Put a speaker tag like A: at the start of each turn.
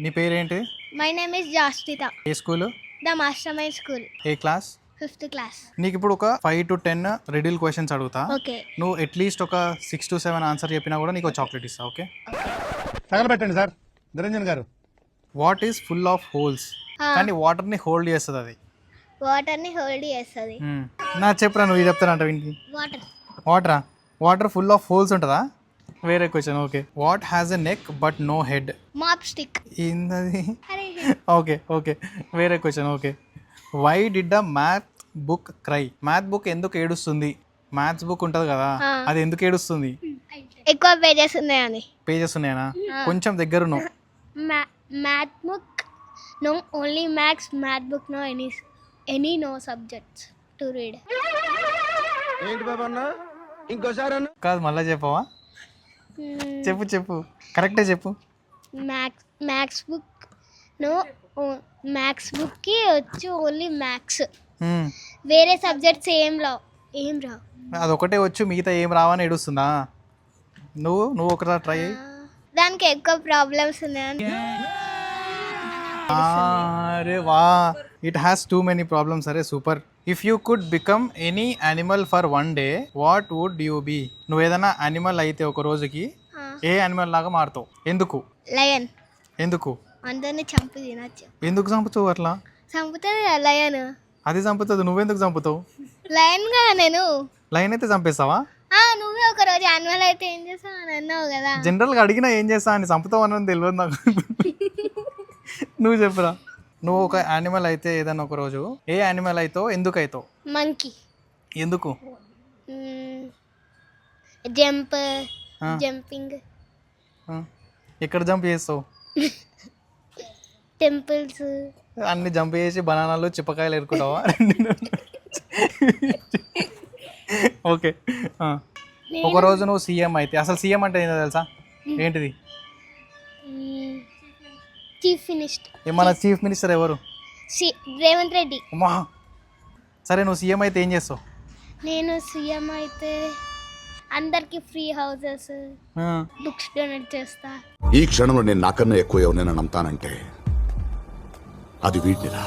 A: నీ పేరేంటి?
B: My name is Jastita.
A: A school?
B: The Mastermind School,
A: A class?
B: 5th class.
A: నీకు ఇప్పుడు ఒక 5 to 10 రిడిల్ క్వశ్చన్స్ అడుగుతా.
B: Okay.
A: నువ్వు అట్లీస్ట్ ఒక 6 to 7 ఆన్సర్ చెప్పినా కూడా నీకు చాక్లెట్ ఇస్తా. ఓకే?
C: తగలబెట్టండి సార్ నిరంజన్ గారు.
A: What is full of holes కానీ వాటర్ని హోల్డ్ చేస్తుంది అది?
B: Water ni hold చేస్తుంది.
A: నా చెప్పురా, నువ్వు ఇది చెప్తానంట వీనికి.
B: Water.
A: వాటరా? వాటర్ ఫుల్ ఆఫ్ హోల్స్ ఉంటుందా? వేరే question. Okay. What has a neck but no head?
B: Mop stick.
A: ఏందది?
B: అరే
A: ఓకే ఓకే, వేరే question. Okay. Why did the math book cry? Math book ఎందుకు ఏడుస్తుంది? మ్యాథ్స్ బుక్ ఉంటుంది కదా, అది ఎందుకు ఏడుస్తుంది?
B: ఎక్కువ పేజెస్ ఉన్నాయని.
A: పేజెస్ ఉన్నాయనా? కొంచెం దగ్గర ఉన్నావు.
B: Math book, no, only math book, no any no subjects to read.
C: ఏంటి బాబా అన్న ఇంకోసారి అన్న
A: కాదు, మళ్ళీ చెప్పవా? చెప్పు చెప్పు, కరెక్టే చెప్పు.
B: Maths book, no, maths book కి వచ్చి ఓన్లీ మ్యాథ్స్, వేరే సబ్జెక్ట్స్ ఏం రావు.
A: అదొకటే వచ్చు, మిగతా ఏం రావని ఏడుస్తుందా? నువ్వు ఒకసారి ట్రై అయ్యి.
B: దానికి ఎక్కువ ప్రాబ్లమ్స్ ఉన్నాయని.
A: అరే వా, it has too many problems. అరే super. If you could become any animal for one day what would you be? నువ్వు ఏదైనా యానిమల్ అయితే ఒక రోజుకి ఏ యానిమల్ లాగా మారుతావు? ఎందుకు?
B: లయన్.
A: ఎందుకు?
B: అందరిని చంపి తినచ్చు.
A: ఎందుకు చంపుతావు అట్లా?
B: చంపుతుంది కదా లయన్.
A: అది చంపుతుంది, నువ్వెందుకు చంపుతావు?
B: లయన్ కదా నేను.
A: లైన్ అయితే చంపేస్తావా?
B: నువ్వే ఒక రోజు యానిమల్ అయితే ఏం చేస్తావు అని అన్నావు కదా.
A: జనరల్గా అడిగినా ఏం చేస్తా అని, చంపుతావు అన్నది తెలియదు నాకు. నువ్వు చెప్పురా. నువ్వు ఒక యానిమల్ అయితే ఏదైనా ఒక రోజు ఏ యానిమల్ అవుతావు? ఎందుకు అవుతావు?
B: మంకీ.
A: ఎందుకు?
B: జంపింగ్.
A: ఎక్కడ జంప్ చేస్తావు?
B: టెంపుల్స్
A: అన్ని జంప్ చేసి బనానాలు చిప్పకాయలు ఎరుకుంటావా? ఓకే. ఒక రోజు నువ్వు సీఎం అయితే, అసలు సీఎం అంటే ఏంటో తెలుసా? ఏంటిది?
B: Chief minister.
A: మన చీఫ్ మినిస్టర్ ఎవరు?
B: రేవంత్ రెడ్డి.
A: అమ్మా, సరే నువ్వు సీఎం అయితే ఏం చేస్తావు?
B: నేను సీఎం అయితే అందరికి ఫ్రీ హౌసెస్, బుక్స్ డొనేట్ చేస్తా.
D: ఈ క్షణంలో నేను నాకన్నా ఎక్కువ ఎవరినైనా నమ్ముతానంటే అది వీటిరా.